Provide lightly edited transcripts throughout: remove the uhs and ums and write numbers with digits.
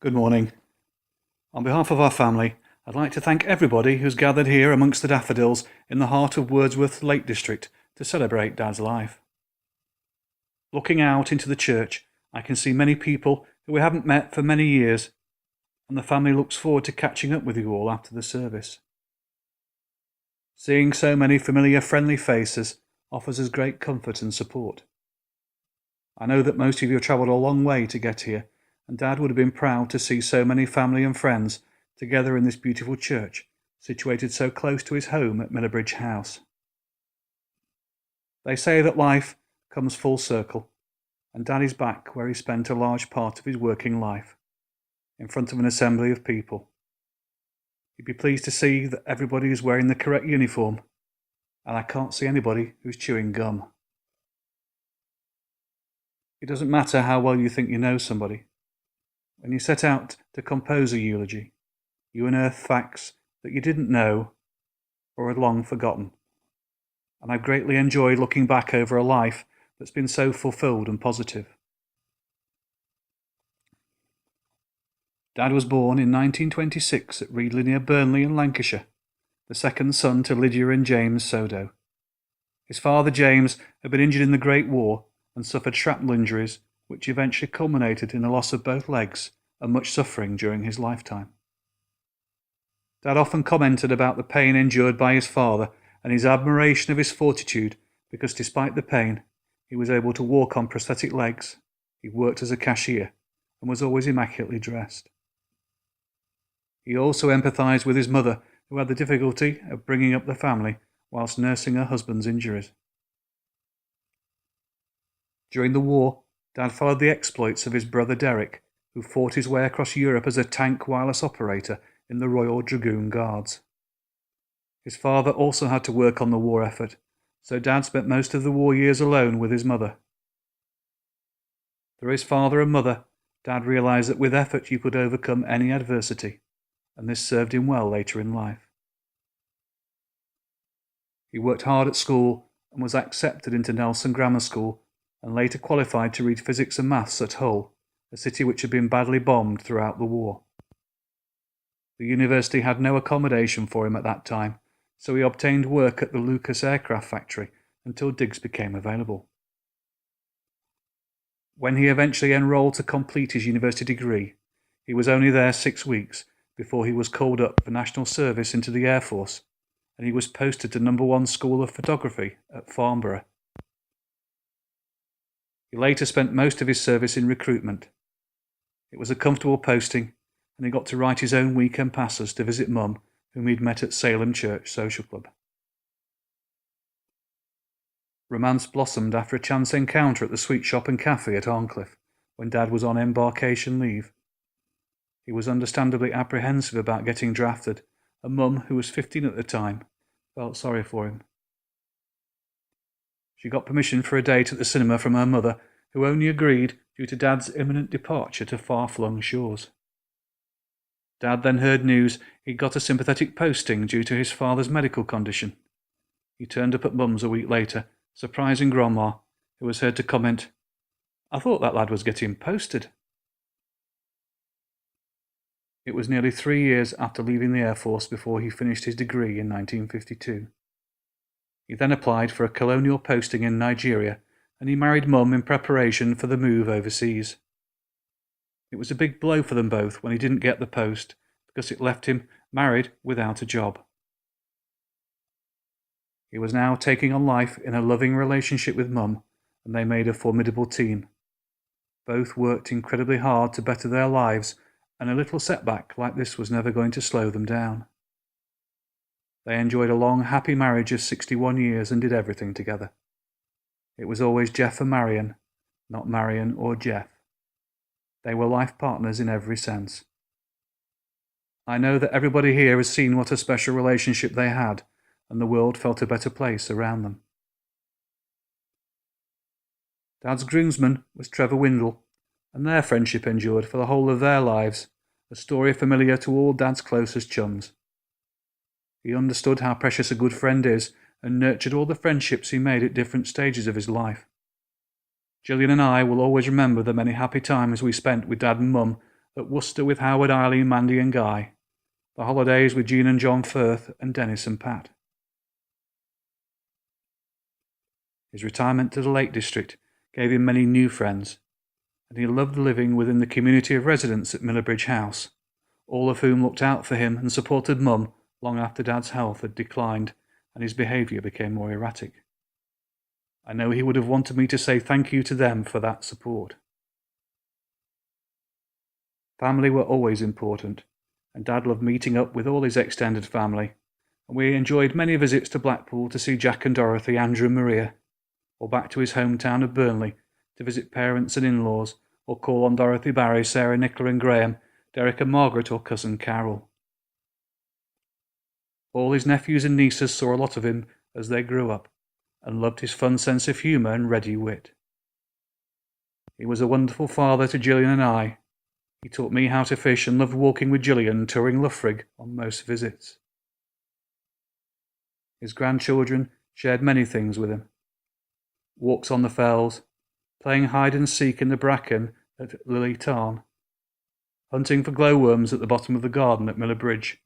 Good morning. On behalf of our family, I'd like to thank everybody who's gathered here amongst the daffodils in the heart of Wordsworth Lake District to celebrate Dad's life. Looking out into the church, I can see many people who we haven't met for many years, and the family looks forward to catching up with you all after the service. Seeing so many familiar, friendly faces offers us great comfort and support. I know that most of you have travelled a long way to get here, and Dad would have been proud to see so many family and friends together in this beautiful church, situated so close to his home at Millbridge House. They say that life comes full circle, and Dad is back where he spent a large part of his working life, in front of an assembly of people. You'd be pleased to see that everybody is wearing the correct uniform, and I can't see anybody who's chewing gum. It doesn't matter how well you think you know somebody. When you set out to compose a eulogy, you unearth facts that you didn't know or had long forgotten. And I've greatly enjoyed looking back over a life that's been so fulfilled and positive. Dad was born in 1926 at Rydal near Burnley in Lancashire, the second son to Lydia and James Sodo. His father James had been injured in the Great War and suffered shrapnel injuries, which eventually culminated in the loss of both legs and much suffering during his lifetime. Dad often commented about the pain endured by his father and his admiration of his fortitude because despite the pain, he was able to walk on prosthetic legs, he worked as a cashier, and was always immaculately dressed. He also empathised with his mother, who had the difficulty of bringing up the family whilst nursing her husband's injuries. During the war, Dad followed the exploits of his brother Derek, who fought his way across Europe as a tank wireless operator in the Royal Dragoon Guards. His father also had to work on the war effort, so Dad spent most of the war years alone with his mother. Through his father and mother, Dad realised that with effort you could overcome any adversity, and this served him well later in life. He worked hard at school and was accepted into Nelson Grammar School and later qualified to read physics and maths at Hull, a city which had been badly bombed throughout the war. The university had no accommodation for him at that time, so he obtained work at the Lucas aircraft factory until digs became available. When he eventually enrolled to complete his university degree, he was only there 6 weeks before he was called up for national service into the Air Force, and he was posted to No. 1 School of Photography at Farnborough. He later spent most of his service in recruitment. It was a comfortable posting, and he got to write his own weekend passes to visit Mum, whom he'd met at Salem Church Social Club. Romance blossomed after a chance encounter at the sweet shop and cafe at Arncliffe, when Dad was on embarkation leave. He was understandably apprehensive about getting drafted, and Mum, who was 15 at the time, felt sorry for him. She got permission for a date at the cinema from her mother, who only agreed due to Dad's imminent departure to far-flung shores. Dad then heard news he'd got a sympathetic posting due to his father's medical condition. He turned up at Mum's a week later, surprising Grandma, who was heard to comment, "I thought that lad was getting posted." It was nearly 3 years after leaving the Air Force before he finished his degree in 1952. He then applied for a colonial posting in Nigeria, and he married Mum in preparation for the move overseas. It was a big blow for them both when he didn't get the post, because it left him married without a job. He was now taking on life in a loving relationship with Mum, and they made a formidable team. Both worked incredibly hard to better their lives, and a little setback like this was never going to slow them down. They enjoyed a long, happy marriage of 61 years and did everything together. It was always Jeff and Marion, not Marion or Jeff. They were life partners in every sense. I know that everybody here has seen what a special relationship they had, and the world felt a better place around them. Dad's groomsman was Trevor Windle, and their friendship endured for the whole of their lives, a story familiar to all Dad's closest chums. He understood how precious a good friend is and nurtured all the friendships he made at different stages of his life. Gillian and I will always remember the many happy times we spent with Dad and Mum at Worcester with Howard, Eileen, Mandy and Guy, the holidays with Jean and John Firth and Dennis and Pat. His retirement to the Lake District gave him many new friends, and he loved living within the community of residents at Millbridge House, all of whom looked out for him and supported Mum long after Dad's health had declined and his behaviour became more erratic. I know he would have wanted me to say thank you to them for that support. Family were always important, and Dad loved meeting up with all his extended family, and we enjoyed many visits to Blackpool to see Jack and Dorothy, Andrew and Maria, or back to his hometown of Burnley to visit parents and in-laws, or call on Dorothy, Barry, Sarah, Nicola and Graham, Derek and Margaret, or cousin Carol. All his nephews and nieces saw a lot of him as they grew up, and loved his fun sense of humour and ready wit. He was a wonderful father to Gillian and I. He taught me how to fish and loved walking with Gillian and touring Loughrig on most visits. His grandchildren shared many things with him. Walks on the fells, playing hide and seek in the bracken at Lily Tarn, hunting for glowworms at the bottom of the garden at Miller Bridge,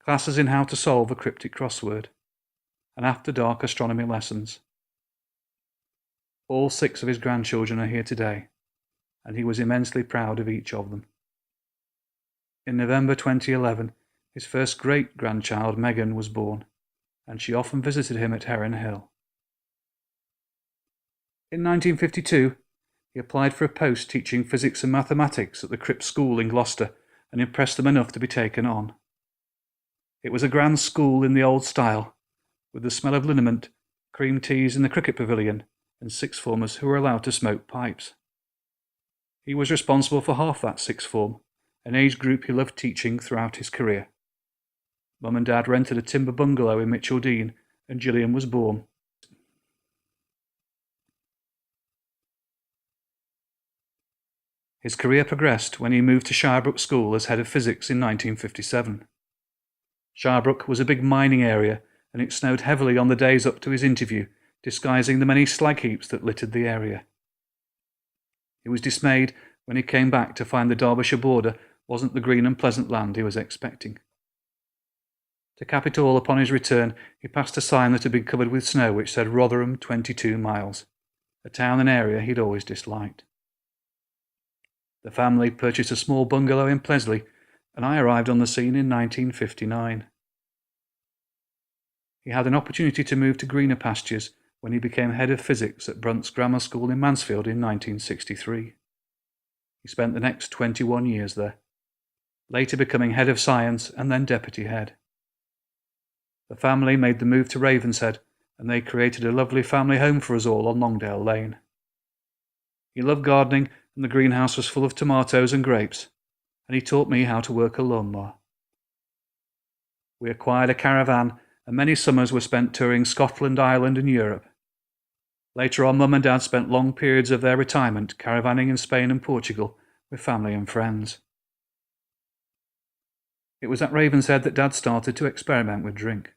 classes in how to solve a cryptic crossword, and after-dark astronomy lessons. All 6 of his grandchildren are here today, and he was immensely proud of each of them. In November 2011, his first great-grandchild, Megan, was born, and she often visited him at Heron Hill. In 1952, he applied for a post teaching physics and mathematics at the Cripps School in Gloucester and impressed them enough to be taken on. It was a grand school in the old style, with the smell of liniment, cream teas in the cricket pavilion, and sixth formers who were allowed to smoke pipes. He was responsible for half that sixth form, an age group he loved teaching throughout his career. Mum and Dad rented a timber bungalow in Mitcheldean, and Gillian was born. His career progressed when he moved to Shirebrook School as head of physics in 1957. Shirebrook was a big mining area, and it snowed heavily on the days up to his interview, disguising the many slag heaps that littered the area. He was dismayed when he came back to find the Derbyshire border wasn't the green and pleasant land he was expecting. To cap it all, upon his return, he passed a sign that had been covered with snow which said Rotherham 22 miles, a town and area he'd always disliked. The family purchased a small bungalow in Plesley, and I arrived on the scene in 1959. He had an opportunity to move to greener pastures when he became head of physics at Brunt's Grammar School in Mansfield in 1963. He spent the next 21 years there, later becoming head of science and then deputy head. The family made the move to Ravenshead, and they created a lovely family home for us all on Longdale Lane. He loved gardening, and the greenhouse was full of tomatoes and grapes, and he taught me how to work a lawnmower. We acquired a caravan, and many summers were spent touring Scotland, Ireland and Europe. Later on, Mum and Dad spent long periods of their retirement caravanning in Spain and Portugal with family and friends. It was at Ravenshead that Dad started to experiment with drink.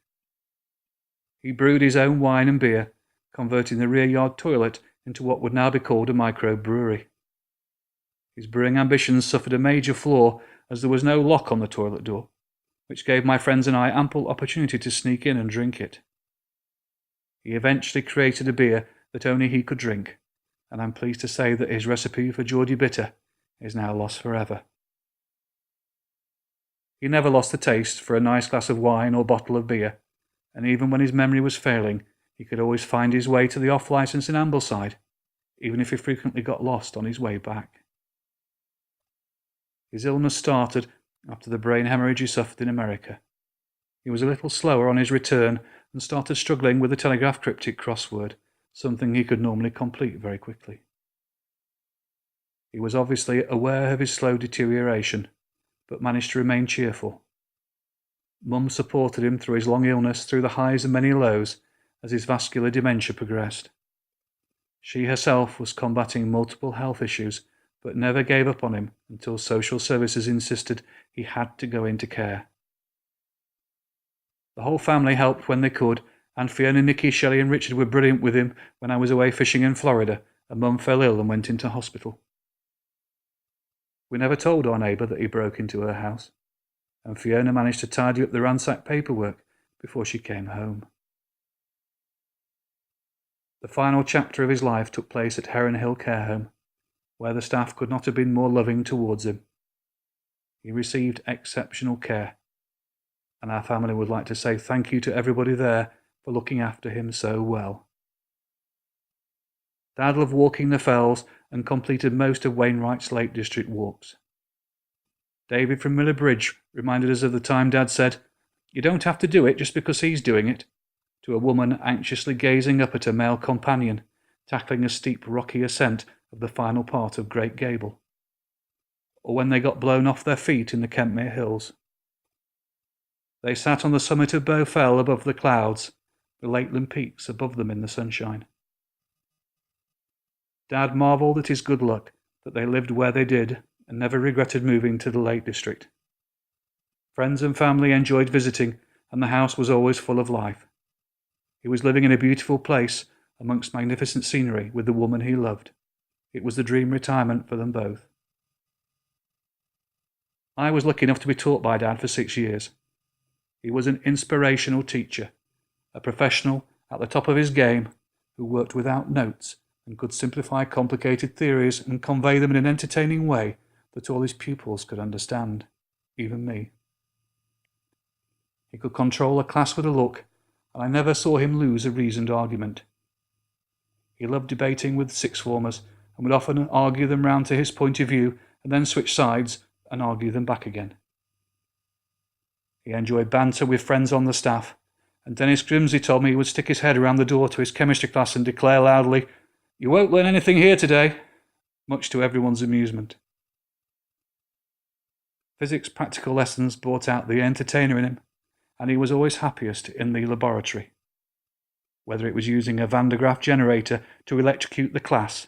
He brewed his own wine and beer, converting the rear yard toilet into what would now be called a microbrewery. His brewing ambitions suffered a major flaw as there was no lock on the toilet door, which gave my friends and I ample opportunity to sneak in and drink it. He eventually created a beer that only he could drink, and I'm pleased to say that his recipe for Geordie Bitter is now lost forever. He never lost the taste for a nice glass of wine or bottle of beer, and even when his memory was failing, he could always find his way to the off-licence in Ambleside, even if he frequently got lost on his way back. His illness started after the brain hemorrhage he suffered in America. He was a little slower on his return and started struggling with the telegraph cryptic crossword, something he could normally complete very quickly. He was obviously aware of his slow deterioration, but managed to remain cheerful. Mum supported him through his long illness, through the highs and many lows, as his vascular dementia progressed. She herself was combating multiple health issues, but never gave up on him until social services insisted he had to go into care. The whole family helped when they could, and Fiona, Nicky, Shelley and Richard were brilliant with him when I was away fishing in Florida, and Mum fell ill and went into hospital. We never told our neighbour that he broke into her house, and Fiona managed to tidy up the ransacked paperwork before she came home. The final chapter of his life took place at Heron Hill Care Home, where the staff could not have been more loving towards him. He received exceptional care, and our family would like to say thank you to everybody there for looking after him so well. Dad loved walking the fells and completed most of Wainwright's Lake District walks. David from Miller Bridge reminded us of the time Dad said, "You don't have to do it just because he's doing it," to a woman anxiously gazing up at her male companion, tackling a steep rocky ascent of the final part of Great Gable, or when they got blown off their feet in the Kentmere Hills. They sat on the summit of Bow Fell above the clouds, the Lakeland peaks above them in the sunshine. Dad marvelled at his good luck that they lived where they did and never regretted moving to the Lake District. Friends and family enjoyed visiting, and the house was always full of life. He was living in a beautiful place amongst magnificent scenery with the woman he loved. It was the dream retirement for them both. I was lucky enough to be taught by Dad for 6 years. He was an inspirational teacher, a professional at the top of his game who worked without notes and could simplify complicated theories and convey them in an entertaining way that all his pupils could understand, even me. He could control a class with a look, and I never saw him lose a reasoned argument. He loved debating with sixth formers and would often argue them round to his point of view and then switch sides and argue them back again. He enjoyed banter with friends on the staff, and Dennis Grimsey told me he would stick his head around the door to his chemistry class and declare loudly, "You won't learn anything here today," much to everyone's amusement. Physics practical lessons brought out the entertainer in him, and he was always happiest in the laboratory. Whether it was using a Van de Graaff generator to electrocute the class,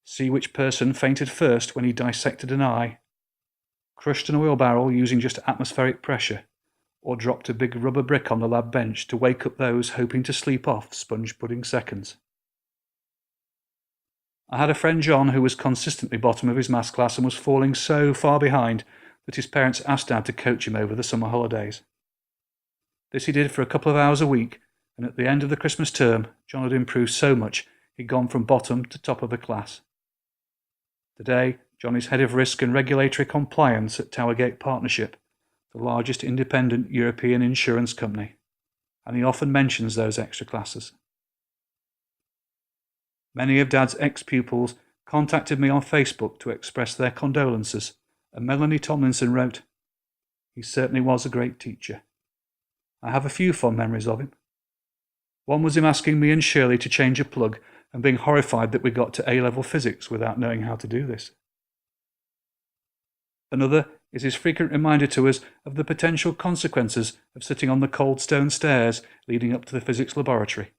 see which person fainted first when he dissected an eye, crushed an oil barrel using just atmospheric pressure, or dropped a big rubber brick on the lab bench to wake up those hoping to sleep off sponge pudding seconds. I had a friend John who was consistently bottom of his maths class and was falling so far behind that his parents asked Dad to coach him over the summer holidays. This he did for a couple of hours a week, and at the end of the Christmas term, John had improved so much he'd gone from bottom to top of the class. Today, John is head of risk and regulatory compliance at Towergate Partnership, the largest independent European insurance company, and he often mentions those extra classes. Many of Dad's ex-pupils contacted me on Facebook to express their condolences, and Melanie Tomlinson wrote, "He certainly was a great teacher. I have a few fond memories of him. One was him asking me and Shirley to change a plug and being horrified that we got to A-level physics without knowing how to do this. Another is his frequent reminder to us of the potential consequences of sitting on the cold stone stairs leading up to the physics laboratory.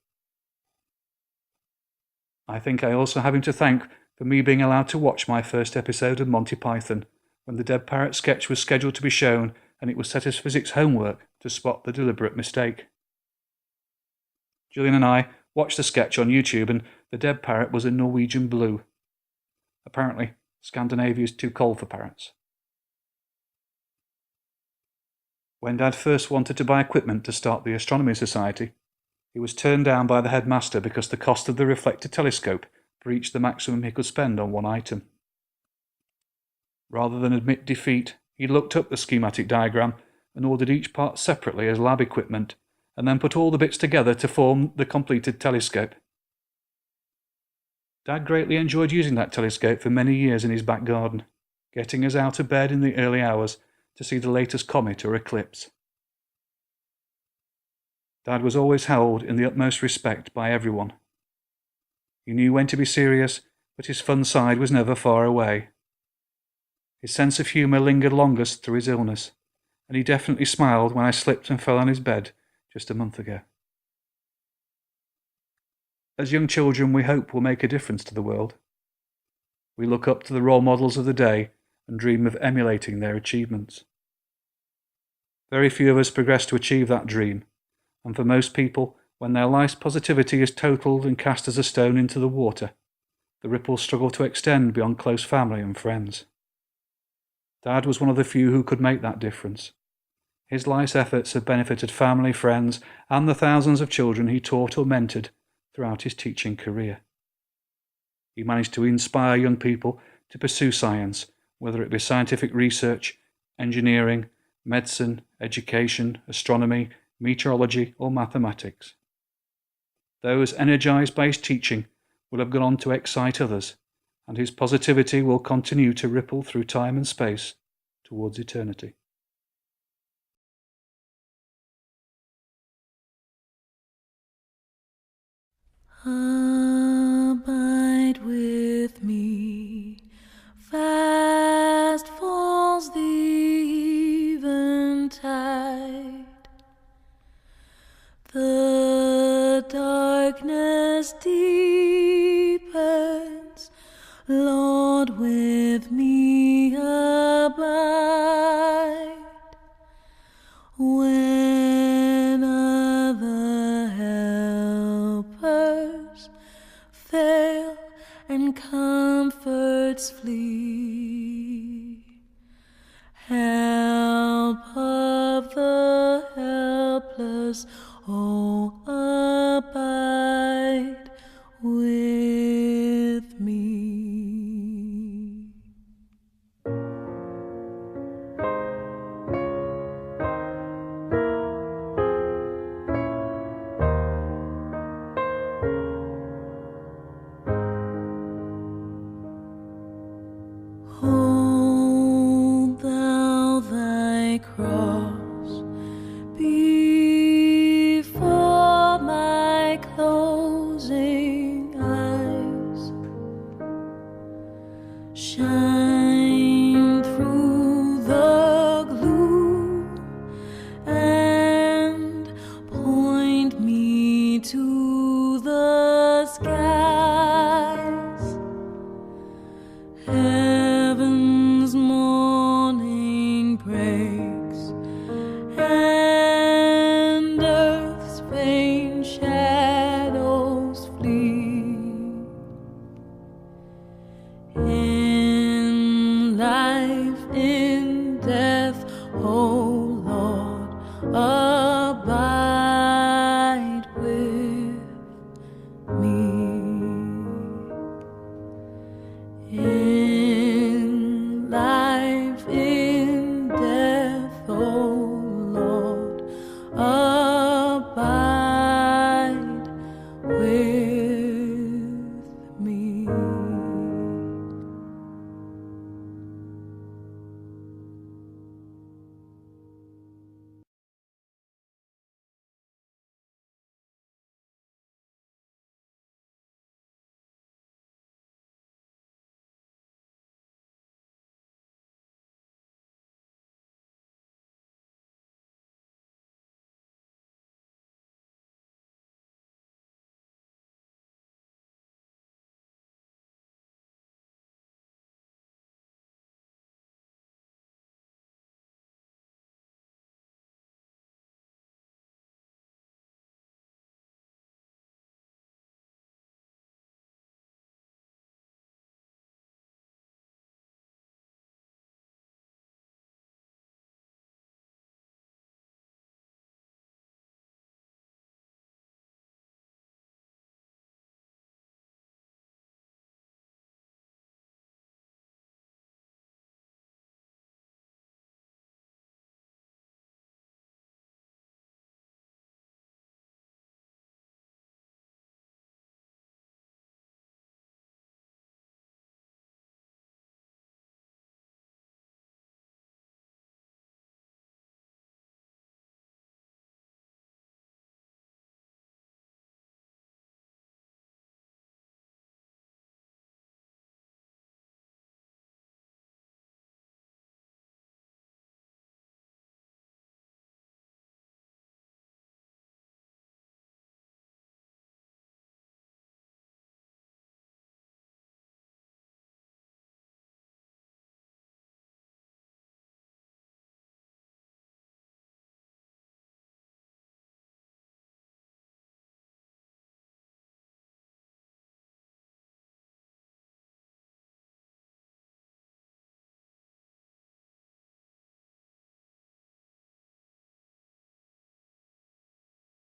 I think I also have him to thank for me being allowed to watch my first episode of Monty Python, when the dead parrot sketch was scheduled to be shown and it was set as physics homework to spot the deliberate mistake. Julian and I watched the sketch on YouTube, and the dead parrot was a Norwegian blue. Apparently, Scandinavia is too cold for parrots. When Dad first wanted to buy equipment to start the Astronomy Society, he was turned down by the headmaster because the cost of the reflector telescope breached the maximum he could spend on one item. Rather than admit defeat, he looked up the schematic diagram and ordered each part separately as lab equipment, and then put all the bits together to form the completed telescope. Dad greatly enjoyed using that telescope for many years in his back garden, getting us out of bed in the early hours to see the latest comet or eclipse. Dad was always held in the utmost respect by everyone. He knew when to be serious, but his fun side was never far away. His sense of humour lingered longest through his illness, and he definitely smiled when I slipped and fell on his bed just a month ago. As young children, we hope we'll make a difference to the world. We look up to the role models of the day and dream of emulating their achievements. Very few of us progress to achieve that dream, and for most people, when their life's positivity is totaled and cast as a stone into the water, the ripples struggle to extend beyond close family and friends. Dad was one of the few who could make that difference. His life's efforts have benefited family, friends, and the thousands of children he taught or mentored throughout his teaching career. He managed to inspire young people to pursue science, whether it be scientific research, engineering, medicine, education, astronomy, meteorology, or mathematics. Those energized by his teaching will have gone on to excite others, and his positivity will continue to ripple through time and space towards eternity. Abide with me, fast falls the eventide. The darkness deepens, Lord, with me abide. When other helpers fail and comforts flee, help of the helpless, oh, abide with me. Hold thou thy cross before my closing eyes. Shine through the gloom and point me to the skies.